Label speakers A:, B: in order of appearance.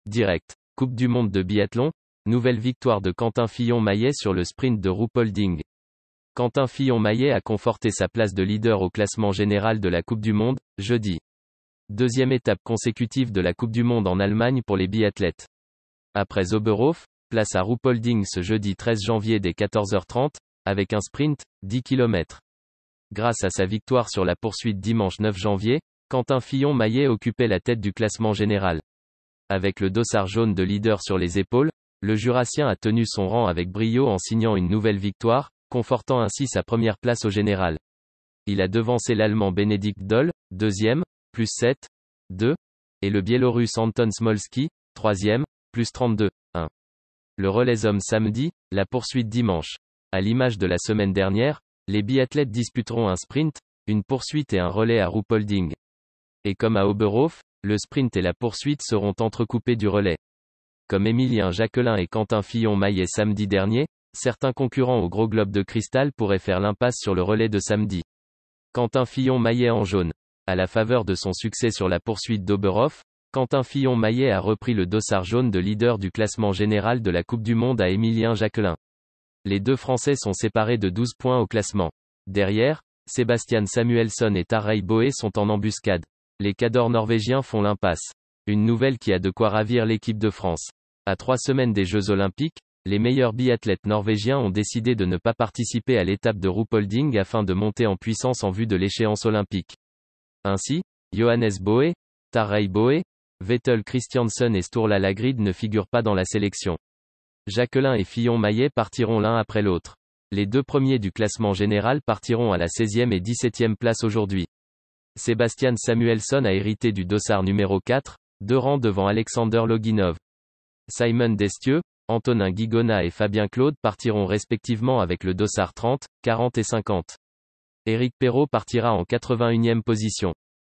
A: Direct. Coupe du monde de biathlon, nouvelle victoire de Quentin Fillon-Maillet sur le sprint de Ruhpolding. Quentin Fillon-Maillet a conforté sa place de leader au classement général de la Coupe du monde, jeudi. Deuxième étape consécutive de la Coupe du monde en Allemagne pour les biathlètes. Après Oberhof, place à Ruhpolding ce jeudi 13 janvier dès 14h30, avec un sprint, 10 km. Grâce à sa victoire sur la poursuite dimanche 9 janvier, Quentin Fillon-Maillet occupait la tête du classement général. Avec le dossard jaune de leader sur les épaules, le Jurassien a tenu son rang avec brio en signant une nouvelle victoire, confortant ainsi sa première place au général. Il a devancé l'Allemand Benedikt Doll, deuxième, plus 7, 2, et le Biélorusse Anton Smolski, troisième, plus 32, 1. Le relais hommes samedi, la poursuite dimanche. À l'image de la semaine dernière, les biathlètes disputeront un sprint, une poursuite et un relais à Ruhpolding. Et comme à Oberhof, le sprint et la poursuite seront entrecoupés du relais. Comme Émilien Jacquelin et Quentin Fillon-Maillet samedi dernier, certains concurrents au gros globe de cristal pourraient faire l'impasse sur le relais de samedi. Quentin Fillon-Maillet en jaune. À la faveur de son succès sur la poursuite d'Oberhof, Quentin Fillon-Maillet a repris le dossard jaune de leader du classement général de la Coupe du monde à Émilien Jacquelin. Les deux Français sont séparés de 12 points au classement. Derrière, Sebastian Samuelsson et Tarjei Boe sont en embuscade. Les cadors norvégiens font l'impasse. Une nouvelle qui a de quoi ravir l'équipe de France. À 3 semaines des Jeux Olympiques, les meilleurs biathlètes norvégiens ont décidé de ne pas participer à l'étape de Ruhpolding afin de monter en puissance en vue de l'échéance olympique. Ainsi, Johannes Boe, Tarjei Boe, Vettel Christiansen et Sturla Lagrid ne figurent pas dans la sélection. Jacquelin et Fillon-Maillet partiront l'un après l'autre. Les deux premiers du classement général partiront à la 16e et 17e place aujourd'hui. Sebastian Samuelsson a hérité du dossard numéro 4, 2 rangs devant Alexander Loginov. Simon Destieux, Antonin Guigona et Fabien Claude partiront respectivement avec le dossard 30, 40 et 50. Éric Perrault partira en 81e position.